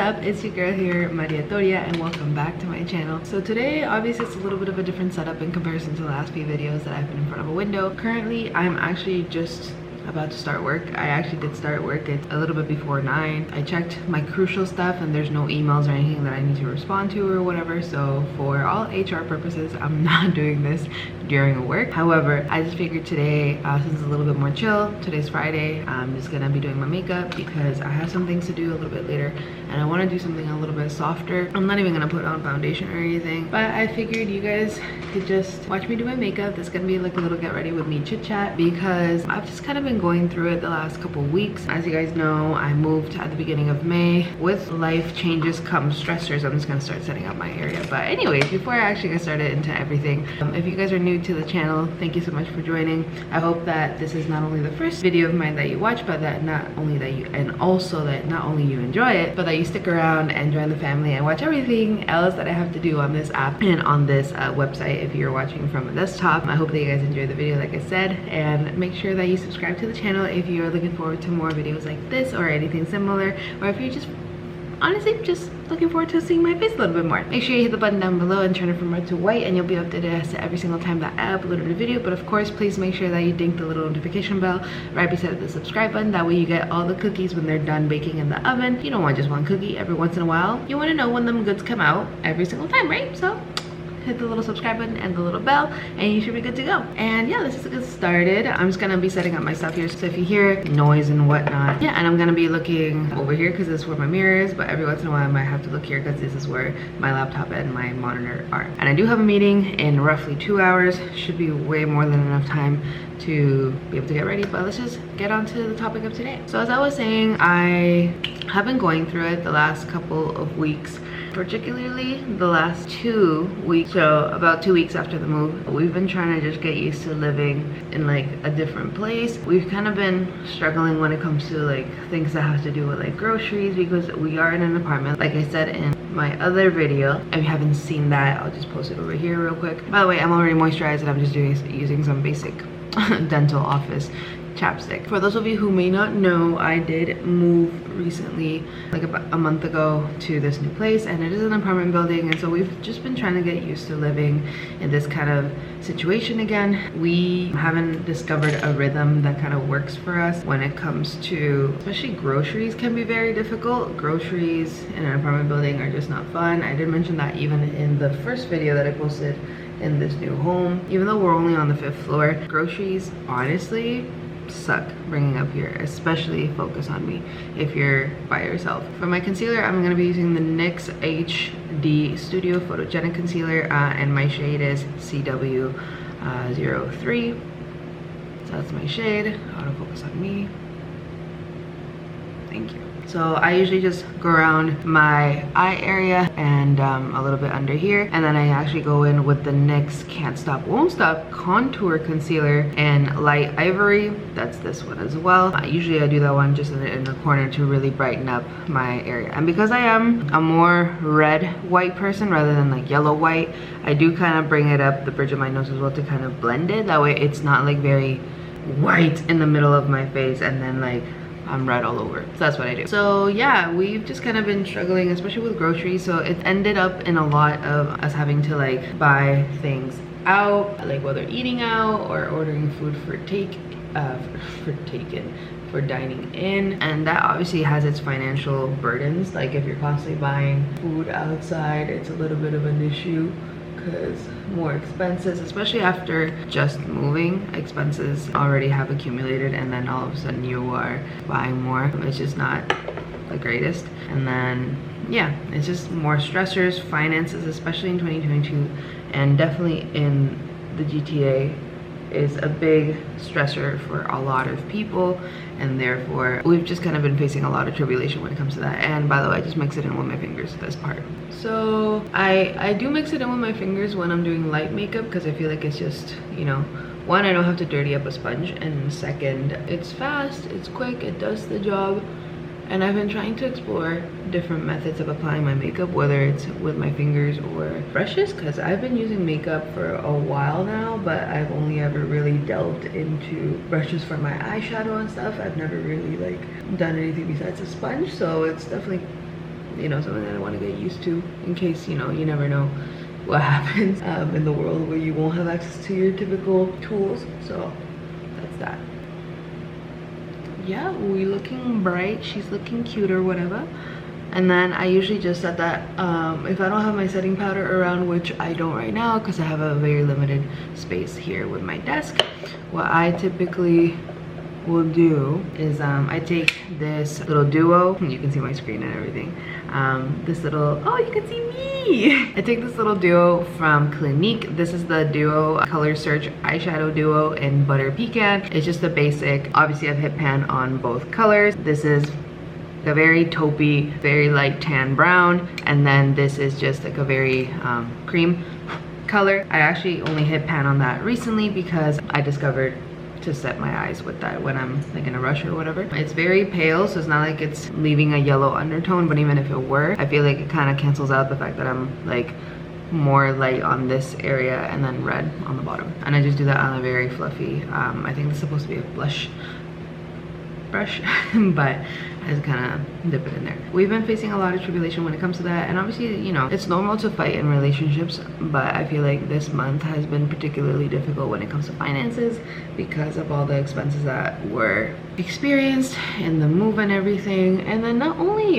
up? It's your girl here, Maria Toria, and welcome back to my channel. So today, obviously, it's a little bit of a different setup in comparison to the last few videos that I've been in front of a window. Currently, I'm actually just about to start work. I actually did start work at a little bit before 9. I checked my crucial stuff and there's no emails or anything that I need to respond to or whatever. So for all HR purposes, I'm not doing this during work. However, I just figured today, since it's a little bit more chill, today's Friday, I'm just gonna be doing my makeup because I have some things to do a little bit later and I want to do something a little bit softer. I'm not even gonna put on foundation or anything, but I figured you guys could just watch me do my makeup. This is gonna be like a little get ready with me chit chat because I've just kind of been going through it the last couple weeks. As you guys know, I moved at the beginning of May. With life changes come stressors. I'm just gonna start setting up my area. But anyways, before I actually get started into everything, if you guys are new to the channel, thank you so much for joining. I hope that this is not only the first video of mine that you watch, but that not only that you enjoy it, but that you stick around and join the family and watch everything else that I have to do on this app and on this website if you're watching from a desktop. I hope that you guys enjoy the video, like I said, and make sure that you subscribe to the channel if you're looking forward to more videos like this or anything similar, or if you're just honestly just looking forward to seeing my face a little bit more. Make sure you hit the button down below and turn it from red to white and you'll be updated as to every single time that I upload a video. But of course, please make sure that you ding the little notification bell right beside the subscribe button. That way you get all the cookies when they're done baking in the oven. You don't want just one cookie every once in a while. You want to know when them goods come out every single time, right? So hit the little subscribe button and the little bell and you should be good to go. And yeah, let's just get started. I'm just gonna be setting up my stuff here, so if you hear noise and whatnot, yeah, and I'm gonna be looking over here because this is where my mirror is, but every once in a while I might have to look here because this is where my laptop and my monitor are. And I do have a meeting in roughly 2 hours. Should be way more than enough time to be able to get ready, but let's just get on to the topic of today. So as I was saying, I have been going through it the last couple of weeks, particularly the last 2 weeks. So about 2 weeks after the move, we've been trying to just get used to living in like a different place. We've kind of been struggling when it comes to like things that have to do with like groceries because we are in an apartment. Like I said in my other video, if you haven't seen that, I'll just post it over here real quick. By the way, I'm already moisturized and I'm just using some basic dental office chapstick. For those of you who may not know, I did move recently, like about a month ago, to this new place, and it is an apartment building, and so we've just been trying to get used to living in this kind of situation again. We haven't discovered a rhythm that kind of works for us when it comes to, especially groceries can be very difficult. Groceries in an apartment building are just not fun. I did mention that even in the first video that I posted in this new home. Even though we're only on the 5th floor, groceries honestly suck bringing up here, especially focus on me if you're by yourself. For my concealer, I'm going to be using the NYX HD Studio Photogenic Concealer, and my shade is CW03. So that's my shade. Autofocus on me. Thank you. So I usually just go around my eye area and a little bit under here, and then I actually go in with the NYX Can't Stop Won't Stop Contour Concealer in Light Ivory. That's this one as well. Usually I do that one just in the corner to really brighten up my area. And because I am a more red-white person rather than like yellow-white, I do kind of bring it up the bridge of my nose as well to kind of blend it. That way it's not like very white in the middle of my face and then like I'm red all over. So that's what I do. So yeah, we've just kind of been struggling, especially with groceries. So it ended up in a lot of us having to like buy things out, like whether eating out or ordering food for dining in. And that obviously has its financial burdens. Like if you're constantly buying food outside, it's a little bit of an issue because more expenses, especially after just moving, expenses already have accumulated and then all of a sudden you are buying more. It's just not the greatest. And then yeah, it's just more stressors, finances, especially in 2022, and definitely in the GTA is a big stressor for a lot of people, and therefore we've just kind of been facing a lot of tribulation when it comes to that. And by the way, I just mix it in with my fingers, this part. So I do mix it in with my fingers when I'm doing light makeup because I feel like it's just, you know, one, I don't have to dirty up a sponge, and second, it's fast, it's quick, it does the job. And I've been trying to explore different methods of applying my makeup, whether it's with my fingers or brushes, because I've been using makeup for a while now, but I've only ever really delved into brushes for my eyeshadow and stuff. I've never really like done anything besides a sponge, so it's definitely you know, something that I want to get used to in case, you know, you never know what happens in the world where you won't have access to your typical tools. So that's that. Yeah, we looking bright, she's looking cute or whatever. And then I usually just set that if I don't have my setting powder around, which I don't right now because I have a very limited space here with my desk, what I typically will do is I take this little duo, you can see my screen and everything, this little, oh, you can see me. I take this little duo from Clinique. This is the duo color search eyeshadow duo in butter pecan. It's just a basic, obviously I've hit pan on both colors. This is a very taupey, very light tan brown, and then this is just like a very cream color. I actually only hit pan on that recently because I discovered to set my eyes with that when I'm like in a rush or whatever. It's very pale, so it's not like it's leaving a yellow undertone, but even if it were, I feel like it kind of cancels out the fact that I'm like more light on this area and then red on the bottom. And I just do that on a very fluffy, I think it's supposed to be a blush brush, but I just kind of dip it in there. We've been facing a lot of tribulation when it comes to that, and obviously, you know, it's normal to fight in relationships, but I feel like this month has been particularly difficult when it comes to finances because of all the expenses that were experienced and the move and everything. And then not only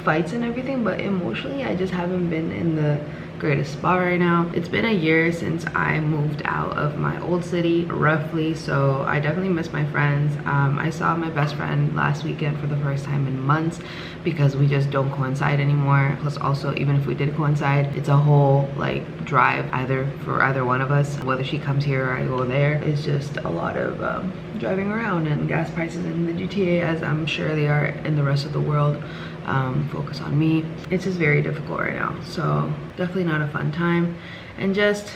fights and everything, but emotionally I just haven't been in the greatest spot right now. It's been a year since I moved out of my old city, roughly, so I definitely miss my friends. I saw my best friend last weekend for the first time in months because we just don't coincide anymore. Plus also, even if we did coincide, it's a whole like drive for either one of us, whether she comes here or I go there. It's just a lot of driving around, and gas prices in the GTA, as I'm sure they are in the rest of the world, focus on me. It's just very difficult right now, so definitely not a fun time. And just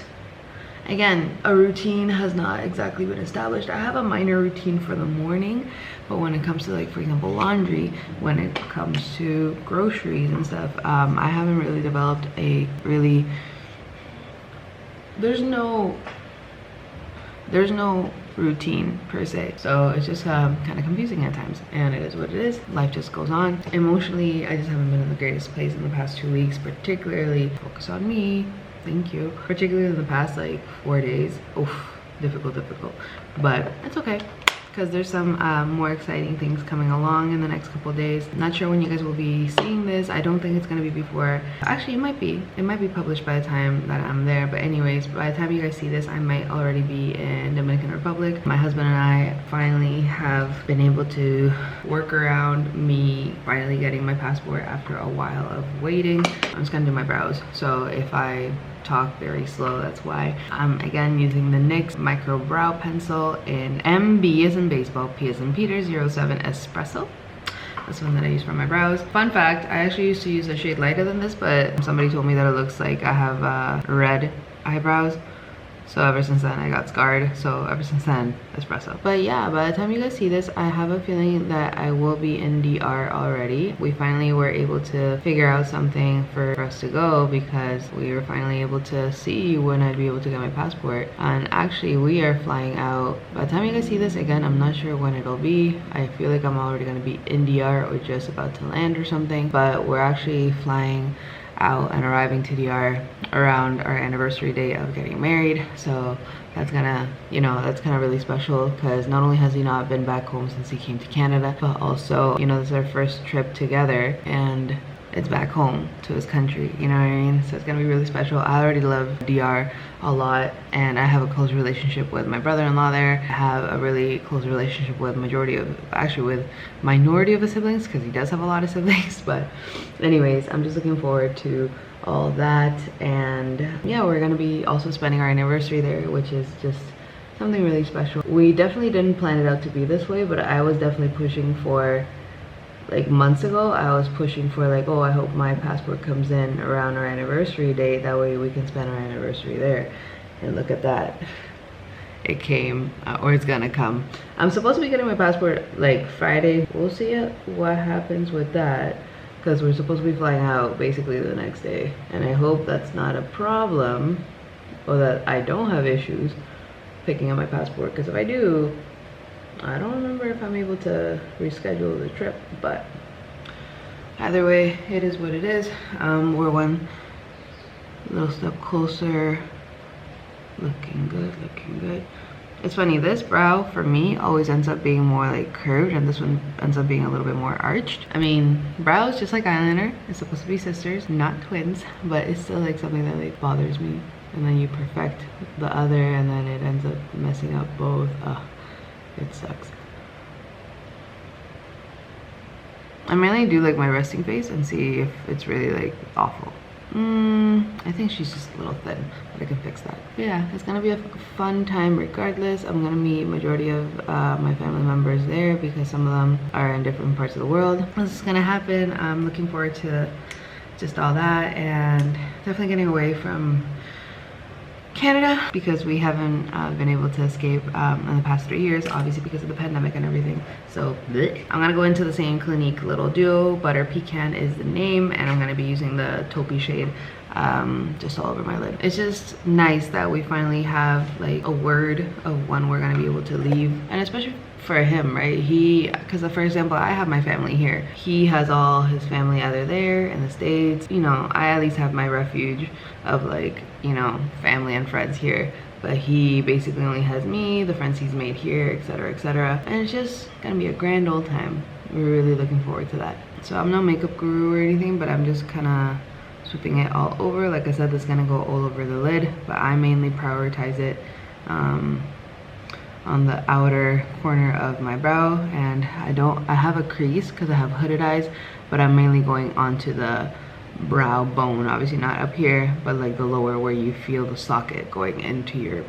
again, a routine has not exactly been established. I have a minor routine for the morning, but when it comes to, like, for example, laundry, when it comes to groceries and stuff, I haven't really developed a really, there's no routine per se, so it's just kind of confusing at times, and it is what it is. Life just goes on. Emotionally, I just haven't been in the greatest place in the past 2 weeks, particularly, focus on me, thank you, particularly in the past like 4 days. Oof, difficult, but it's okay because there's some more exciting things coming along in the next couple of days. Not sure when you guys will be seeing this. I don't think it's gonna be before, actually it might be published by the time that I'm there, but anyways, by the time you guys see this, I might already be in Dominican Republic. My husband and I finally have been able to work around me finally getting my passport after a while of waiting. I'm just gonna do my brows, so if I talk very slow, that's why. I'm again using the NYX micro brow pencil in MB as in baseball, P as in Peter 07 Espresso. That's the one that I use for my brows. Fun fact, I actually used to use a shade lighter than this, but somebody told me that it looks like I have red eyebrows. So ever since then I got scarred, so ever since then espresso. But yeah, by the time you guys see this, I have a feeling that I will be in DR already. We finally were able to figure out something for us to go because we were finally able to see when I'd be able to get my passport. And actually we are flying out, by the time you guys see this, again, I'm not sure when it'll be. I feel like I'm already gonna be in DR or just about to land or something, but we're actually flying out and arriving to DR around our anniversary date of getting married. So that's gonna, you know, that's kind of really special because not only has he not been back home since he came to Canada, but also, you know, this is our first trip together and it's back home to his country, you know what I mean? So it's gonna be really special. I already love DR a lot, and I have a close relationship with my brother-in-law there. I have a really close relationship with with minority of his siblings, because he does have a lot of siblings. But anyways, I'm just looking forward to all that. And yeah, we're gonna be also spending our anniversary there, which is just something really special. We definitely didn't plan it out to be this way, but I was definitely pushing for, like months ago, I was pushing for like, oh, I hope my passport comes in around our anniversary date, that way we can spend our anniversary there. And look at that, it came, or it's gonna come. I'm supposed to be getting my passport like Friday. We'll see what happens with that, because we're supposed to be flying out basically the next day, and I hope that's not a problem, or that I don't have issues picking up my passport, because if I do, I don't remember if I'm able to reschedule the trip. But either way, it is what it is. We're one little step closer. Looking good, looking good. It's funny, this brow for me always ends up being more like curved, and this one ends up being a little bit more arched. I mean, brows just like eyeliner, it's supposed to be sisters, not twins, but it's still like something that like bothers me. And then you perfect the other and then it ends up messing up both. It sucks. I mainly do like my resting face and see if it's really like awful. I think she's just a little thin, but I can fix that. But yeah, it's gonna be a fun time regardless. I'm gonna meet majority of my family members there because some of them are in different parts of the world. This is gonna happen. I'm looking forward to just all that, and definitely getting away from Canada because we haven't been able to escape in the past 3 years, obviously because of the pandemic and everything. So bleh. I'm gonna go into the same Clinique little duo. Butter Pecan is the name, and I'm gonna be using the taupey shade just all over my lid. It's just nice that we finally have like a word of when we're gonna be able to leave, and especially for him, right? Because for example, I have my family here. He has all his family either there in the States. You know, I at least have my refuge of like, you know, family and friends here. But he basically only has me, the friends he's made here, etc, etc. And it's just gonna be a grand old time. We're really looking forward to that. So I'm no makeup guru or anything, but I'm just kind of swooping it all over. Like I said, this is gonna go all over the lid, but I mainly prioritize it on the outer corner of my brow, and I have a crease because I have hooded eyes, but I'm mainly going onto the brow bone, obviously not up here, but like the lower where you feel the socket going into your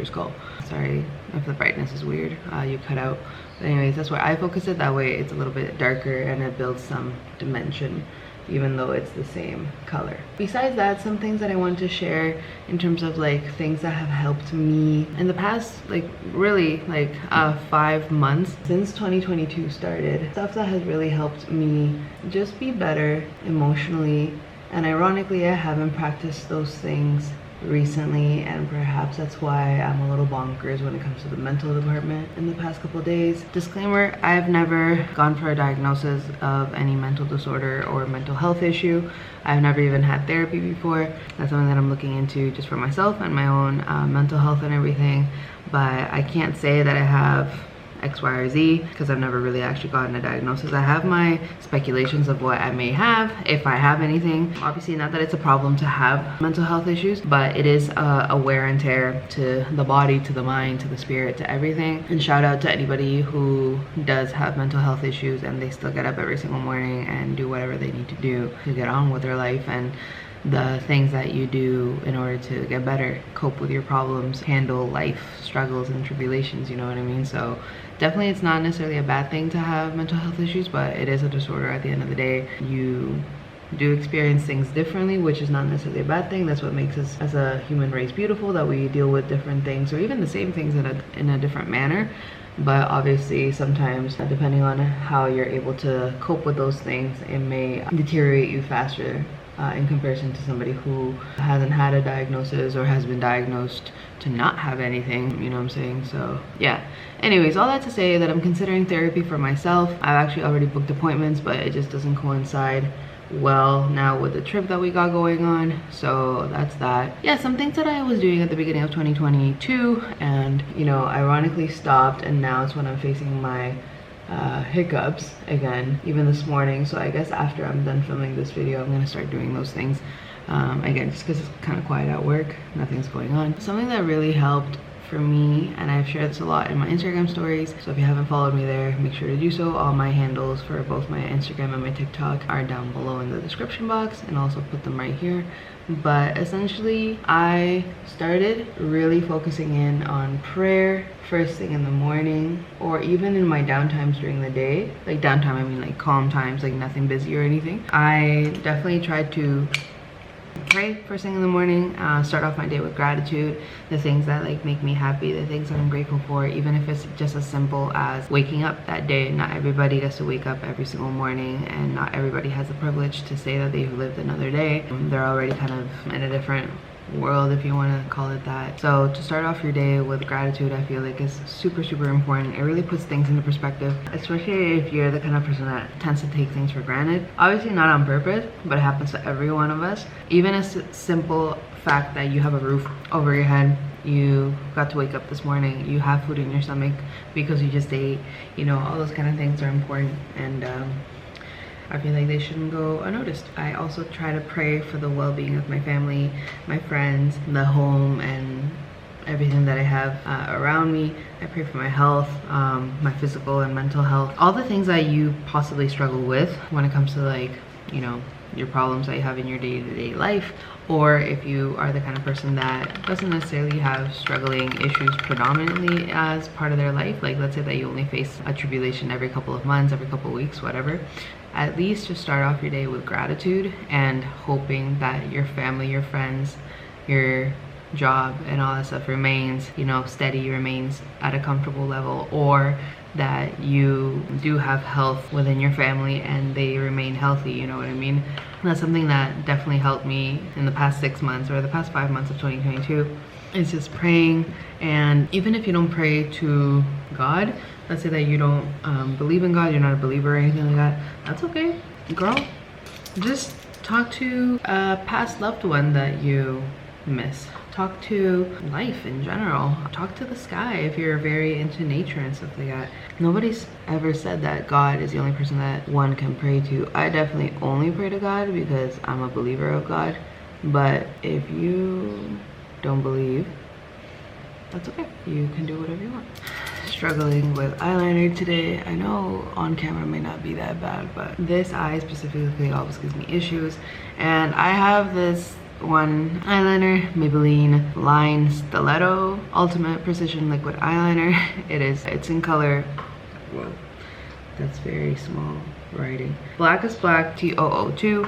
skull. Sorry if the brightness is weird, you cut out, but anyways, that's where I focus it. That way it's a little bit darker and it builds some dimension even though it's the same color. Besides that, some things that I want to share in terms of like things that have helped me in the past, like really like 5 months since 2022 started. Stuff that has really helped me just be better emotionally. And ironically, I haven't practiced those things recently, and perhaps that's why I'm a little bonkers when it comes to the mental department in the past couple of days. Disclaimer, I've never gone for a diagnosis of any mental disorder or mental health issue. I've never even had therapy before. That's something that I'm looking into just for myself and my own mental health and everything. But I can't say that I have X, Y, or Z because I've never really actually gotten a diagnosis. I have my speculations of what I may have, if I have anything. Obviously, not that it's a problem to have mental health issues, but it is a wear and tear to the body, to the mind, to the spirit, to everything. And shout out to anybody who does have mental health issues and they still get up every single morning and do whatever they need to do to get on with their life, and the things that you do in order to get better, cope with your problems, handle life struggles and tribulations, you know what I mean? So definitely it's not necessarily a bad thing to have mental health issues, but it is a disorder at the end of the day. You do experience things differently, which is not necessarily a bad thing. That's what makes us as a human race beautiful, that we deal with different things or even the same things in a different manner. But obviously sometimes, depending on how you're able to cope with those things, it may deteriorate you faster in comparison to somebody who hasn't had a diagnosis or has been diagnosed to not have anything, you know what I'm saying? So yeah, anyways, all that to say that I'm considering therapy for myself. I've actually already booked appointments, but it just doesn't coincide well now with the trip that we got going on. So that's that. Yeah, some things that I was doing at the beginning of 2022 and, you know, ironically stopped, and now it's when I'm facing my hiccups again, even this morning. So I guess after I'm done filming this video, I'm gonna start doing those things again, just because it's kind of quiet at work, nothing's going on. Something that really helped for me, and I've shared this a lot in my Instagram stories, so if you haven't followed me there, make sure to do so. All my handles for both my Instagram and my TikTok are down below in the description box, and also put them right here. But essentially, I started really focusing in on prayer first thing in the morning, or even in my downtimes during the day. Like downtime, I mean like calm times, like nothing busy or anything. I definitely tried to pray first thing in the morning, start off my day with gratitude, the things that like make me happy, the things that I'm grateful for, even if it's just as simple as waking up that day. Not everybody gets to wake up every single morning, and not everybody has the privilege to say that they've lived another day. They're already kind of in a different world, if you want to call it that. So to start off your day with gratitude, I feel like is super important. It really puts things into perspective, especially if you're the kind of person that tends to take things for granted. Obviously not on purpose, but it happens to every one of us. Even a simple fact that you have a roof over your head, you got to wake up this morning, you have food in your stomach because you just ate, you know, all those kind of things are important, and I feel like they shouldn't go unnoticed. I also try to pray for the well-being of my family, my friends, the home, and everything that I have around me. I pray for my health, my physical and mental health, all the things that you possibly struggle with when it comes to, like, you know, your problems that you have in your day-to-day life, or if you are the kind of person that doesn't necessarily have struggling issues predominantly as part of their life, like let's say that you only face a tribulation every couple of months, every couple of weeks, whatever. At least just start off your day with gratitude and hoping that your family, your friends, your job and all that stuff remains, you know, steady, remains at a comfortable level, or that you do have health within your family and they remain healthy, you know what I mean? That's something that definitely helped me in the past 6 months or the past 5 months of 2022. It's just praying. And even if you don't pray to God, let's say that you don't believe in God, you're not a believer or anything like that, that's okay, girl. Just talk to a past loved one that you miss. Talk to life in general. Talk to the sky if you're very into nature and stuff like that. Nobody's ever said that God is the only person that one can pray to. I definitely only pray to God because I'm a believer of God. But if you don't believe, that's okay. You can do whatever you want. Struggling with eyeliner today. I know on camera may not be that bad, but this eye specifically always gives me issues. And I have this one eyeliner, Maybelline Line Stiletto Ultimate Precision Liquid Eyeliner. It's in color, whoa, that's very small writing, Blackest Black T002.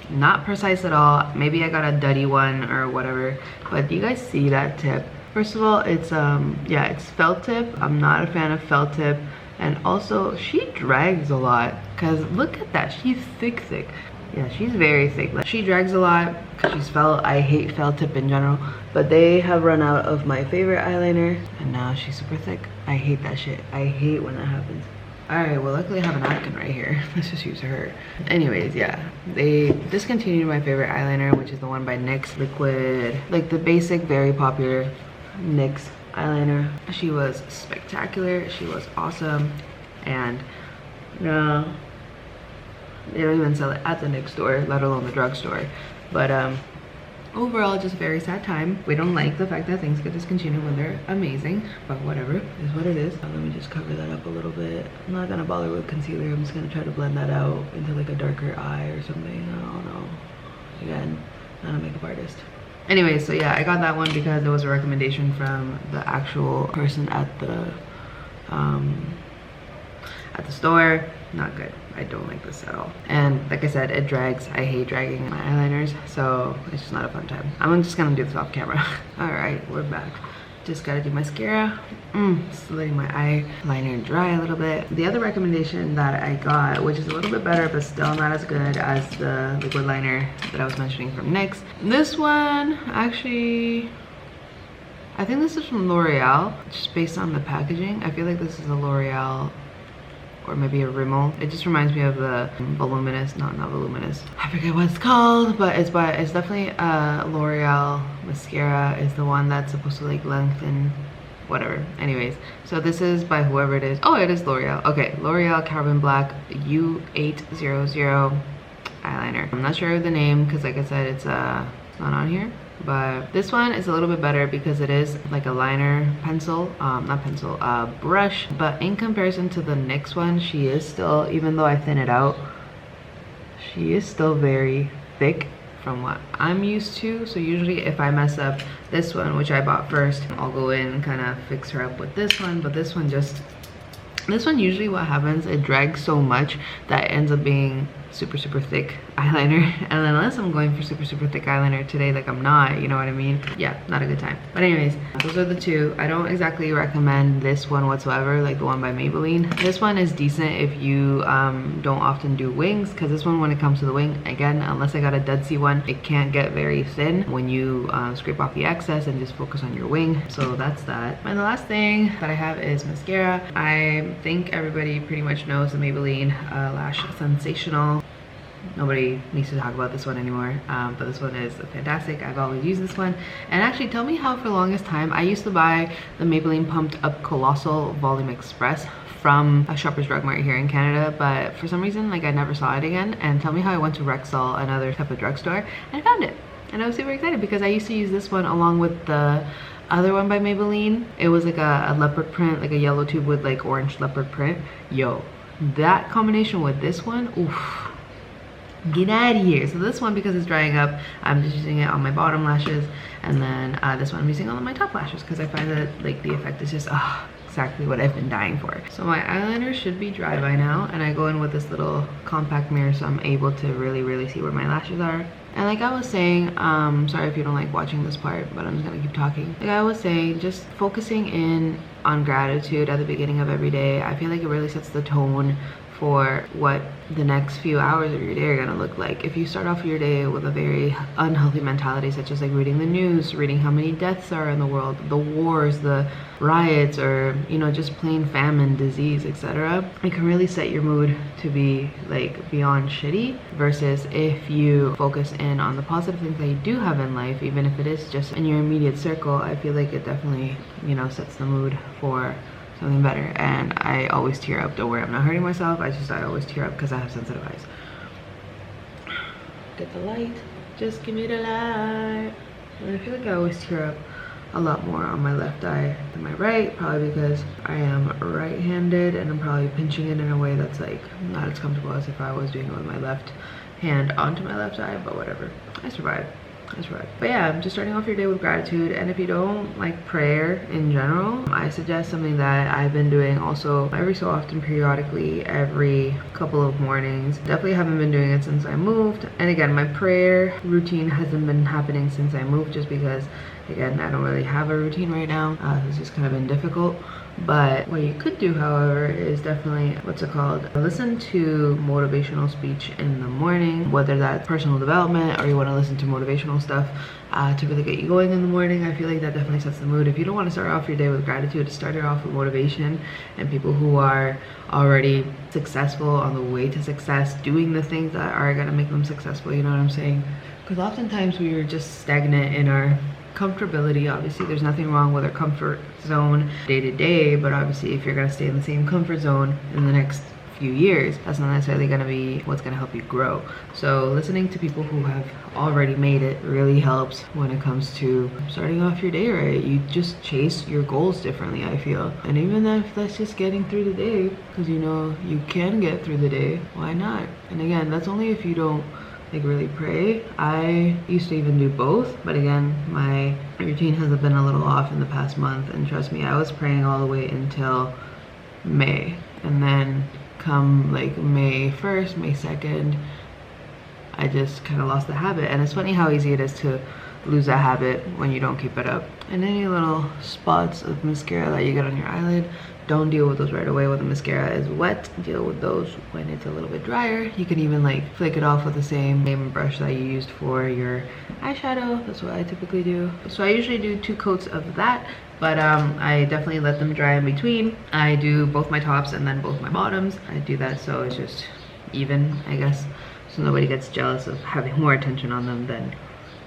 Not precise at all. Maybe I got a duddy one or whatever, but do you guys see that tip? First of all, it's yeah, it's felt tip. I'm not a fan of felt tip. And also she drags a lot, because look at that, she's thick. Yeah, she's very thick. Like, she drags a lot because she's felt. I hate felt tip in general, but they have run out of my favorite eyeliner and now she's super thick. I hate that shit. I hate when that happens. All right, well, luckily I have a napkin right here. Let's just use her. Anyways, yeah, they discontinued my favorite eyeliner, which is the one by NYX Liquid, like the basic, very popular NYX eyeliner. She was spectacular. She was awesome. And no, they don't even sell it at the NYX store, let alone the drugstore. But overall, just a very sad time. We don't like the fact that things get discontinued when they're amazing, but whatever, is what it is. Let me just cover that up a little bit. I'm not gonna bother with concealer. I'm just gonna try to blend that out into like a darker eye or something. I don't know. Again, not a makeup artist. Anyway, so yeah, I got that one because it was a recommendation from the actual person at the store. Not good. I don't like this at all. And like I said, it drags. I hate dragging my eyeliners, so it's just not a fun time. I'm just gonna do this off camera. All right, we're back. Just gotta do mascara. Just letting my eyeliner dry a little bit. The other recommendation that I got, which is a little bit better but still not as good as the liquid liner that I was mentioning from NYX. This one, actually, I think this is from L'Oreal, just based on the packaging. I feel like this is a L'Oreal or maybe a Rimmel. It just reminds me of the voluminous, not voluminous, I forget what it's called, but it's definitely a L'Oreal mascara is the one that's supposed to like lengthen, whatever. Anyways, so this is by whoever it is. Oh, it is L'Oreal. Okay, L'Oreal Carbon Black U800 eyeliner. I'm not sure of the name because like I said, it's not on here. But this one is a little bit better because it is like a liner pencil, not pencil, brush. But in comparison to the NYX one, she is still, even though I thin it out, she is still very thick from what I'm used to. So usually if I mess up this one, which I bought first, I'll go in and kind of fix her up with this one. But this one usually what happens, it drags so much that it ends up being super thick eyeliner, and then unless I'm going for super thick eyeliner today, like I'm not, you know what I mean? Yeah, not a good time. But anyways, those are the two. I don't exactly recommend this one whatsoever, like the one by Maybelline. This one is decent if you don't often do wings, because this one, when it comes to the wing, again, unless I got a Dead Sea one, it can't get very thin when you scrape off the excess and just focus on your wing. So that's that. And the last thing that I have is mascara. I think everybody pretty much knows the Maybelline Lash Sensational. Nobody needs to talk about this one anymore, but this one is fantastic. I've always used this one. And actually, tell me how for the longest time I used to buy the Maybelline Pumped Up Colossal Volume Express from a Shoppers Drug Mart here in Canada, but for some reason, like, I never saw it again. And tell me how I went to Rexall, another type of drugstore, and I found it, and I was super excited because I used to use this one along with the other one by Maybelline. It was like a leopard print, like a yellow tube with like orange leopard print. Yo, that combination with this one, oof, get out of here. So this one, because it's drying up, I'm just using it on my bottom lashes, and then this one I'm using on my top lashes because I find that like the effect is just exactly what I've been dying for. So my eyeliner should be dry by now, and I go in with this little compact mirror so I'm able to really see where my lashes are. And like I was saying, sorry if you don't like watching this part, but I'm just gonna keep talking. Like I was saying, just focusing in on gratitude at the beginning of every day, I feel like it really sets the tone for what the next few hours of your day are gonna look like. If you start off your day with a very unhealthy mentality, such as like reading the news, reading how many deaths are in the world, the wars, the riots, or you know, just plain famine, disease, etc., it can really set your mood to be like beyond shitty, versus if you focus in on the positive things that you do have in life, even if it is just in your immediate circle. I feel like it definitely, you know, sets the mood for something better. And I always tear up. Don't worry, I'm not hurting myself. I always tear up because I have sensitive eyes. Get the light. Just give me the light. And I feel like I always tear up a lot more on my left eye than my right, probably because I am right-handed and I'm probably pinching it in a way that's like not as comfortable as if I was doing it with my left hand onto my left eye, but whatever. I survived. But yeah, I'm just starting off your day with gratitude. And if you don't like prayer in general, I suggest something that I've been doing also every so often, periodically, every couple of mornings. Definitely haven't been doing it since I moved. And again, my prayer routine hasn't been happening since I moved, just because again, I don't really have a routine right now. It's just kind of been difficult. But what you could do, however, is definitely, listen to motivational speech in the morning, whether that's personal development or you want to listen to motivational stuff to really get you going in the morning. I feel like that definitely sets the mood. If you don't want to start off your day with gratitude, start it off with motivation and people who are already successful, on the way to success, doing the things that are going to make them successful, you know what I'm saying? Because oftentimes we are just stagnant in our comfortability. Obviously there's nothing wrong with our comfort zone day to day, but obviously if you're going to stay in the same comfort zone in the next few years, that's not necessarily going to be what's going to help you grow. So listening to people who have already made it really helps when it comes to starting off your day right. You just chase your goals differently, I feel. And even if that's just getting through the day, because you know you can get through the day, why not? And again, that's only if you don't like really pray. I used to even do both, but again, my routine has been a little off in the past month, and trust me, I was praying all the way until May, and then come like May 1st, May 2nd, I just kind of lost the habit. And it's funny how easy it is to lose that habit when you don't keep it up. And any little spots of mascara that you get on your eyelid, don't deal with those right away when the mascara is wet. Deal with those when it's a little bit drier. You can even like flick it off with the same brush that you used for your eyeshadow. That's what I typically do. So I usually do 2 coats of that, but I definitely let them dry in between. I do both my tops and then both my bottoms. I do that so it's just even, I guess, so nobody gets jealous of having more attention on them than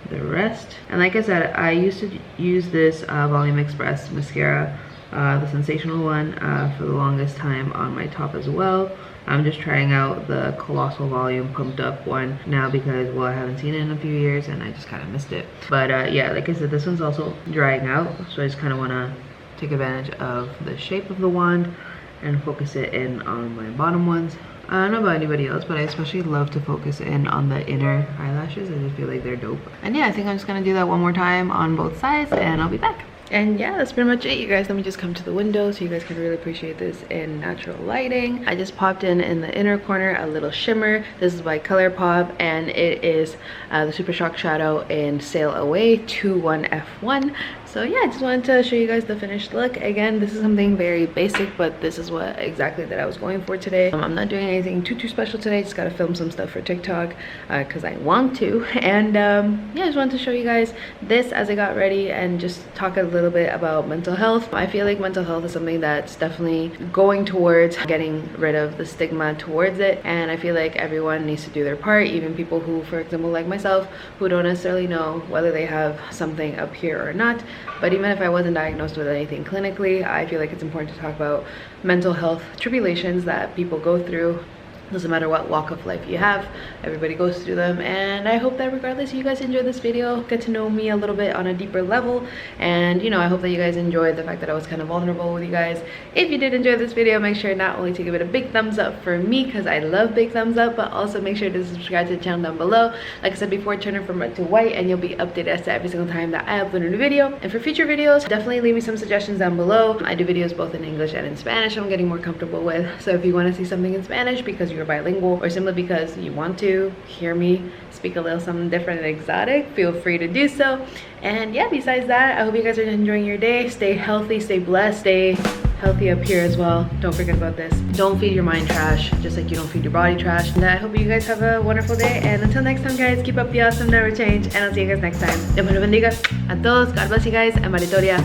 the rest. And like I said, I used to use this Volume Express mascara, the sensational one, for the longest time on my top as well. I'm just trying out the Colossal Volume Pumped Up one now because, well, I haven't seen it in a few years and I just kind of missed it. But yeah, like I said, this one's also drying out, so I just kind of want to take advantage of the shape of the wand and focus it in on my bottom ones. I don't know about anybody else, but I especially love to focus in on the inner eyelashes. I just feel like they're dope. And yeah, I think I'm just gonna do that one more time on both sides and I'll be back. And yeah, that's pretty much it, you guys. Let me just come to the window so you guys can really appreciate this in natural lighting. I just popped in the inner corner a little shimmer. This is by ColourPop, and it is the Super Shock Shadow in Sail Away 21F1. So yeah, I just wanted to show you guys the finished look. Again, this is something very basic, but this is what exactly that I was going for today. I'm not doing anything too special today. Just gotta film some stuff for TikTok because I want to. And yeah, I just wanted to show you guys this as I got ready and just talk a little bit about mental health. I feel like mental health is something that's definitely going towards getting rid of the stigma towards it, and I feel like everyone needs to do their part, even people who, for example, like myself, who don't necessarily know whether they have something up here or not. But even if I wasn't diagnosed with anything clinically, I feel like it's important to talk about mental health tribulations that people go through. Doesn't matter what walk of life you have, everybody goes through them. And I hope that regardless, you guys enjoyed this video, get to know me a little bit on a deeper level. And you know, I hope that you guys enjoyed the fact that I was kind of vulnerable with you guys. If you did enjoy this video, make sure not only to give it a big thumbs up for me, because I love big thumbs up, but also make sure to subscribe to the channel down below. Like I said before, turn it from red to white and you'll be updated as to every single time that I upload a new video. And for future videos, definitely leave me some suggestions down below. I do videos both in English and in Spanish I'm getting more comfortable with. So if you want to see something in Spanish because you're bilingual, or simply because you want to hear me speak a little something different and exotic, feel free to do so. And yeah, besides that, I hope you guys are enjoying your day. Stay healthy, stay blessed, stay healthy up here as well. Don't forget about this. Don't feed your mind trash, just like you don't feed your body trash. And I hope you guys have a wonderful day, and until next time guys, keep up the awesome, never change, and I'll see you guys next time. Dios me los bendiga a todos. God bless you guys, and Maritoria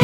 out.